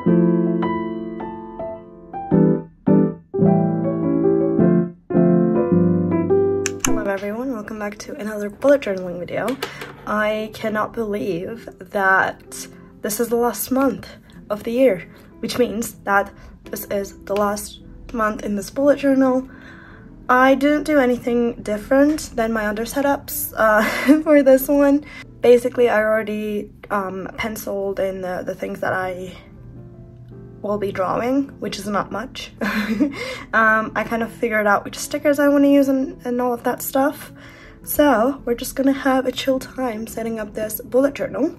Hello everyone, welcome back to another bullet journaling video. I cannot believe that this is the last month of the year, which means that this is the last month in this bullet journal. I didn't do anything different than my other setups for this one. Basically, I already penciled in the things that I will be drawing, which is not much. I kind of figured out which stickers I want to use and all of that stuff. So we're just gonna have a chill time setting up this bullet journal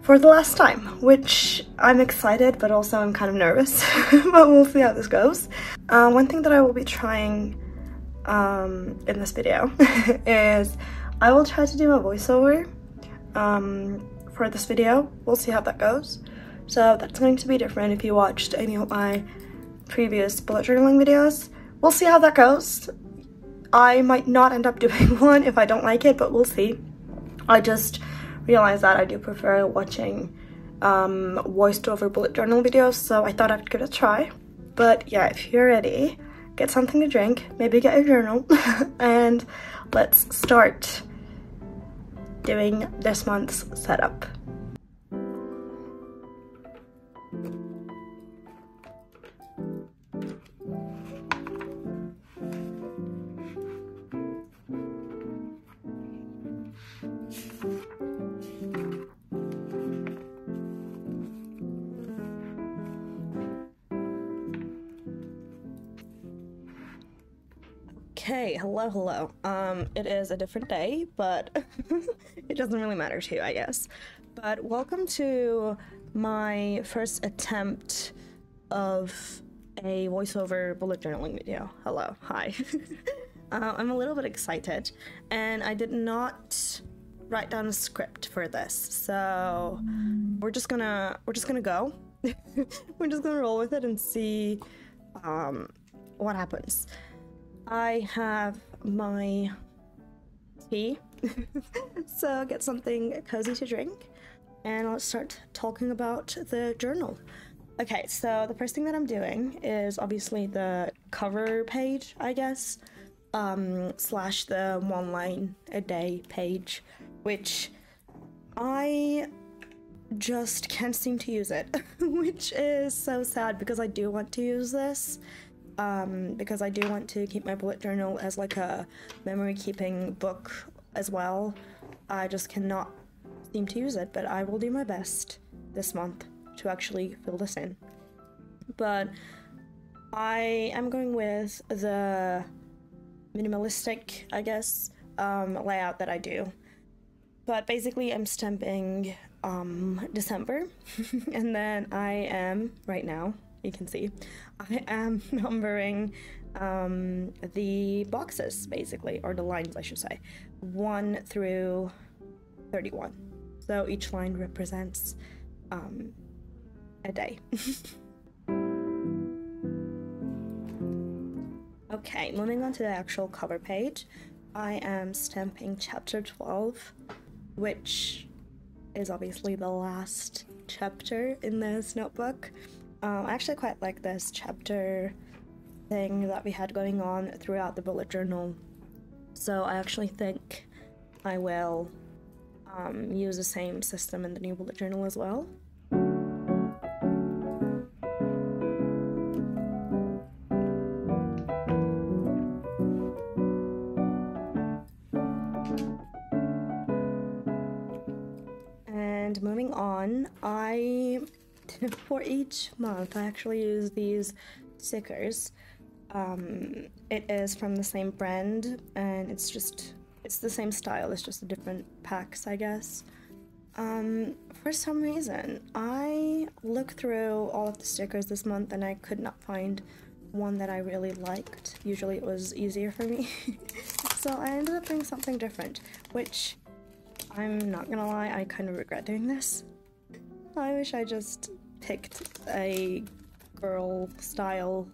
for the last time, which I'm excited, but also I'm kind of nervous, but we'll see how this goes. One thing that I will be trying in this video is I will try to do a voiceover for this video. We'll see how that goes. So that's going to be different if you watched any of my previous bullet journaling videos. We'll see how that goes. I might not end up doing one if I don't like it, but we'll see. I just realized that I do prefer watching voiced over bullet journal videos, so I thought I'd give it a try. But yeah, if you're ready, get something to drink, maybe get a journal, and let's start doing this month's setup. Okay, hello. It is a different day, but it doesn't really matter to you, I guess. But welcome to my first attempt of a voiceover bullet journaling video. Hello, hi. I'm a little bit excited, and I did not write down a script for this, so we're just gonna go. We're just gonna roll with it and see what happens. I have my tea, so get something cozy to drink, and let's start talking about the journal. Okay, so the first thing that I'm doing is obviously the cover page, I guess, slash the 1 line a day page, which I just can't seem to use it, which is so sad because I do want to use this. Because I do want to keep my bullet journal as like a memory keeping book as well. I just cannot seem to use it, but I will do my best this month to actually fill this in. But I am going with the minimalistic, I guess, layout that I do. But basically I'm stamping December, and then I am, right now, you can see, I am numbering the boxes, basically, or the lines, I should say, 1 through 31. So each line represents a day. Okay, moving on to the actual cover page, I am stamping chapter 12, which is obviously the last chapter in this notebook. I actually quite like this chapter thing that we had going on throughout the bullet journal, so I actually think I will use the same system in the new bullet journal as well. And moving on, for each month, I actually use these stickers. It is from the same brand, and it's the same style, it's just the different packs, I guess. For some reason, I looked through all of the stickers this month and I could not find one that I really liked. Usually it was easier for me. So I ended up doing something different, which I'm not gonna lie, I kind of regret doing this. I wish I just picked a girl style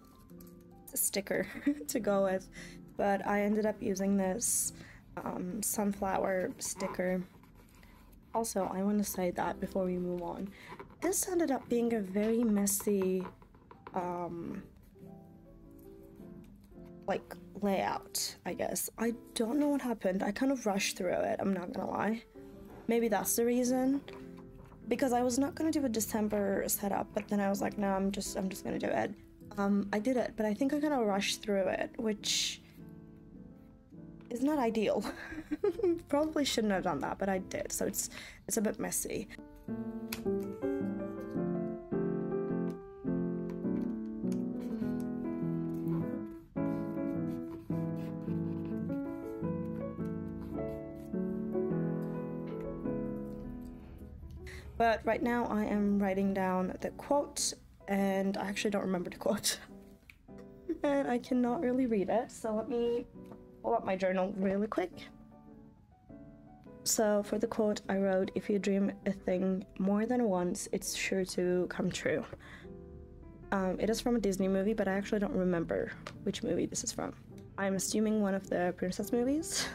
sticker to go with, but I ended up using this sunflower sticker. Also, I want to say that before we move on, this ended up being a very messy, like, layout, I guess. I don't know what happened. I kind of rushed through it, I'm not gonna lie. Maybe that's the reason. Because I was not gonna do a December setup, but then I was like, no, I'm just gonna do it. I did it, but I think I kind of rushed through it, which is not ideal. Probably shouldn't have done that, but I did, so it's a bit messy. But right now I am writing down the quote, and I actually don't remember the quote. And I cannot really read it, so let me pull up my journal really quick. So for the quote I wrote, "If you dream a thing more than once, it's sure to come true." It is from a Disney movie, but I actually don't remember which movie this is from. I'm assuming one of the princess movies.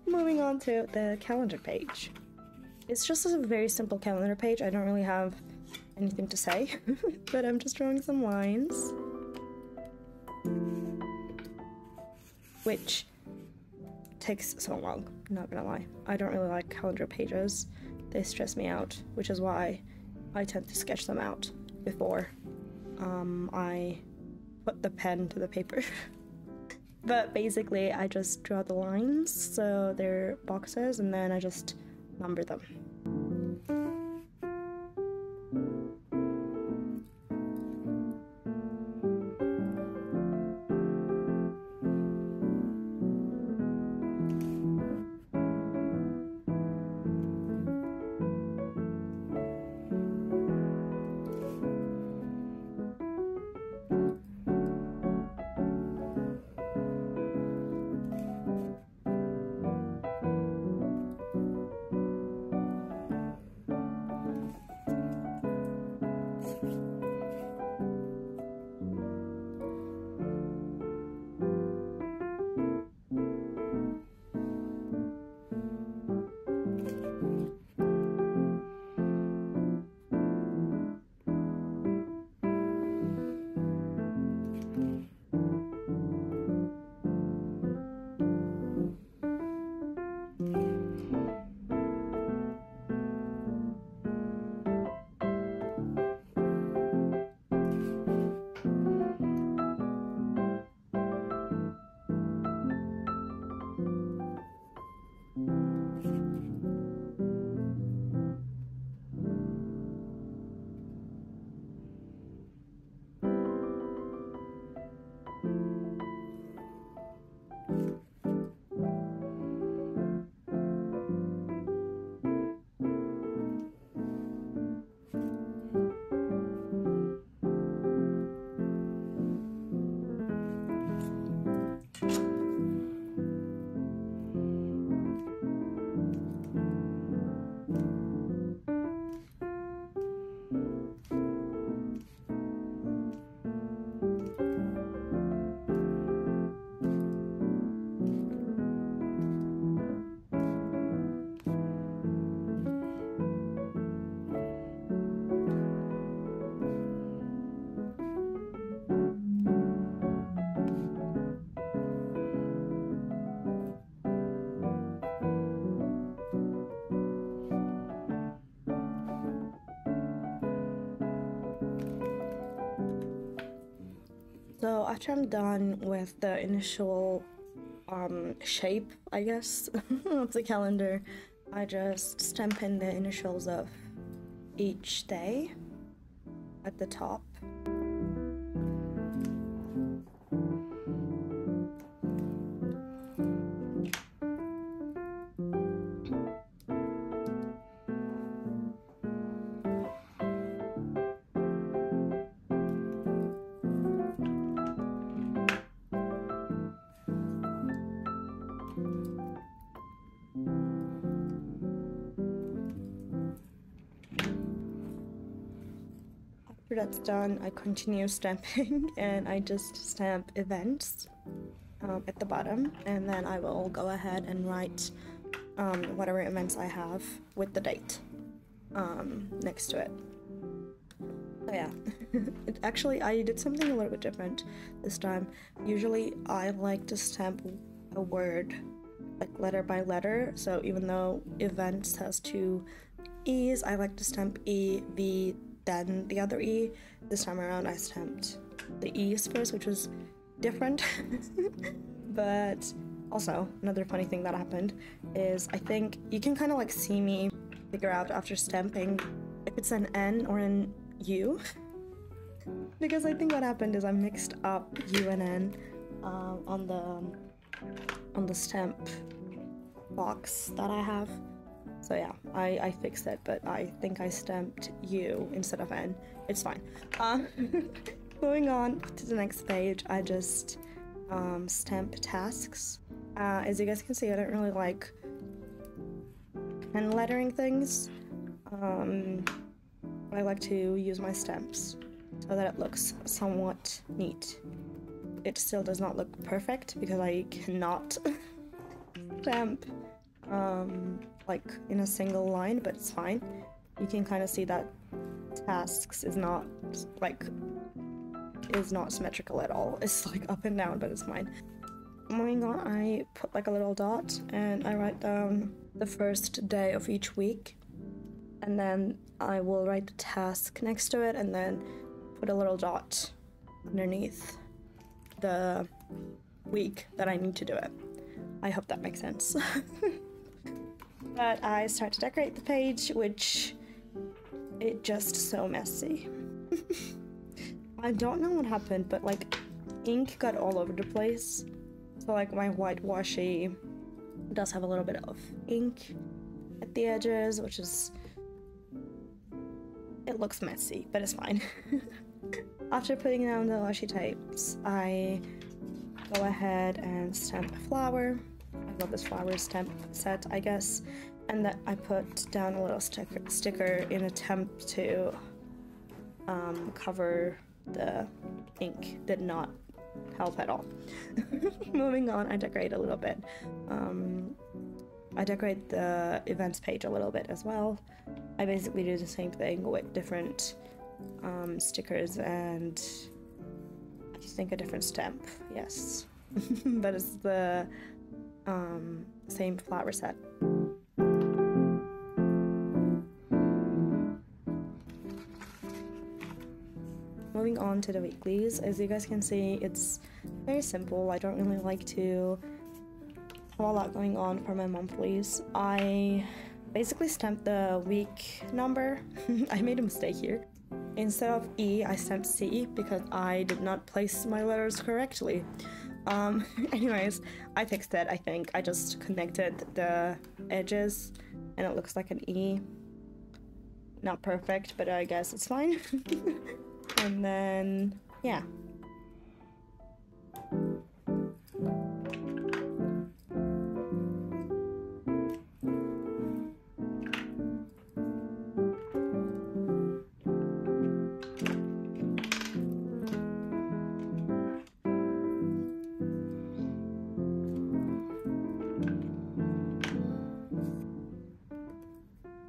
Moving on to the calendar page. It's just a very simple calendar page. I don't really have anything to say, but I'm just drawing some lines. Which takes so long, not gonna lie. I don't really like calendar pages. They stress me out, which is why I tend to sketch them out before I put the pen to the paper. But basically, I just draw the lines, so they're boxes, and then I just number them. So after I'm done with the initial shape, I guess, of the calendar, I just stamp in the initials of each day at the top. that's done, I continue stamping and I just stamp events at the bottom, and then I will go ahead and write whatever events I have with the date next to it. So yeah, actually I did something a little bit different this time. Usually I like to stamp a word like letter by letter, so even though events has 2 E's, I like to stamp E, V, then the other E. This time around I stamped the E's first, which was different. But also, another funny thing that happened is I think you can kind of like see me figure out after stamping if it's an N or an U. Because I think what happened is I mixed up U and N on the stamp box that I have. So yeah, I fixed it, but I think I stamped U instead of N. It's fine. Moving on to the next page, I just stamp tasks. As you guys can see, I don't really like pen lettering things. I like to use my stamps so that it looks somewhat neat. It still does not look perfect because I cannot stamp like in a single line, but it's fine. You can kind of see that tasks is not symmetrical at all. It's like up and down, but it's fine. Moving on, I put like a little dot and I write down the first day of each week, and then I will write the task next to it and then put a little dot underneath the week that I need to do it. I hope that makes sense. But I start to decorate the page, which it just so messy. I don't know what happened, but like ink got all over the place. So like my white washi does have a little bit of ink at the edges, which is, it looks messy, but it's fine. After putting down the washi tapes, I go ahead and stamp a flower. I got this flower stamp set, I guess, and that I put down a little sticker in attempt to cover the ink. Did not help at all. Moving on, I decorate a little bit. I decorate the events page a little bit as well. I basically do the same thing with different stickers and I think a different stamp, yes. But it's the same flower set. Moving on to the weeklies, as you guys can see, it's very simple. I don't really like to have a lot going on for my monthlies. I basically stamped the week number. I made a mistake here. Instead of E, I stamped C because I did not place my letters correctly. Anyways, I fixed it, I think. I just connected the edges and it looks like an E. Not perfect, but I guess it's fine. And then, yeah.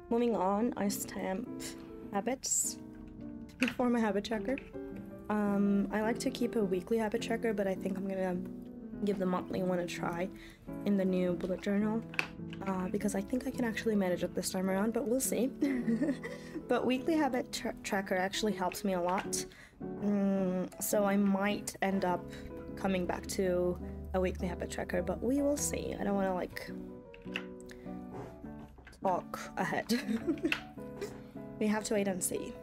Moving on, I stamp habits for my habit tracker. I like to keep a weekly habit tracker, but I think I'm gonna give the monthly one a try in the new bullet journal because I think I can actually manage it this time around, but we'll see. But weekly habit tracker actually helps me a lot, so I might end up coming back to a weekly habit tracker, but we will see. I don't want to like talk ahead. We have to wait and see.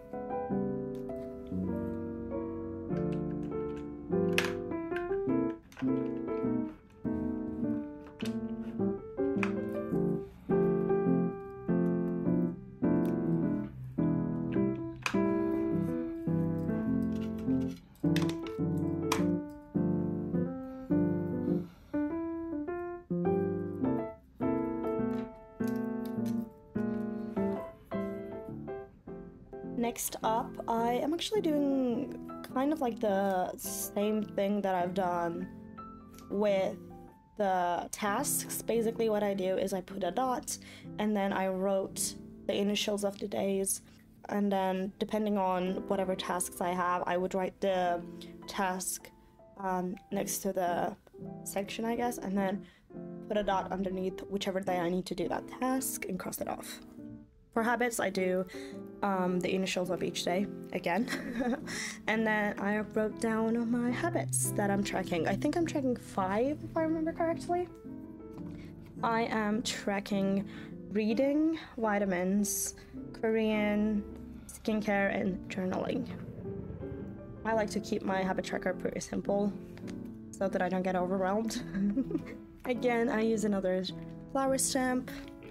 next up, I am actually doing kind of like the same thing that I've done with the tasks. Basically what I do is I put a dot and then I wrote the initials of the days, and then depending on whatever tasks I have, I would write the task next to the section, I guess, and then put a dot underneath whichever day I need to do that task and cross it off. For habits, I do the initials of each day again. And then I wrote down my habits that I'm tracking. I think I'm tracking 5 if I remember correctly. I am tracking reading, vitamins, Korean, skincare, and journaling. I like to keep my habit tracker pretty simple so that I don't get overwhelmed. Again, I use another flower stamp.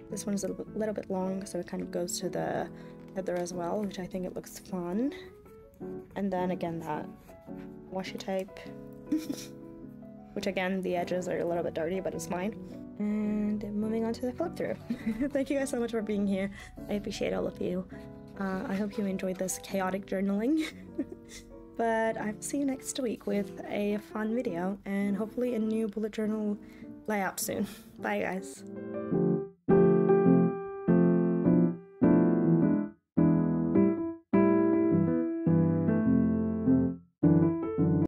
This one's a little bit long, so it kind of goes to the header as well, which I think it looks fun. And then again, that washi tape, which again, the edges are a little bit dirty, but it's fine. And moving on to the flip through. Thank you guys so much for being here. I appreciate all of you. I hope you enjoyed this chaotic journaling. But I'll see you next week with a fun video and hopefully a new bullet journal layout soon. Bye guys.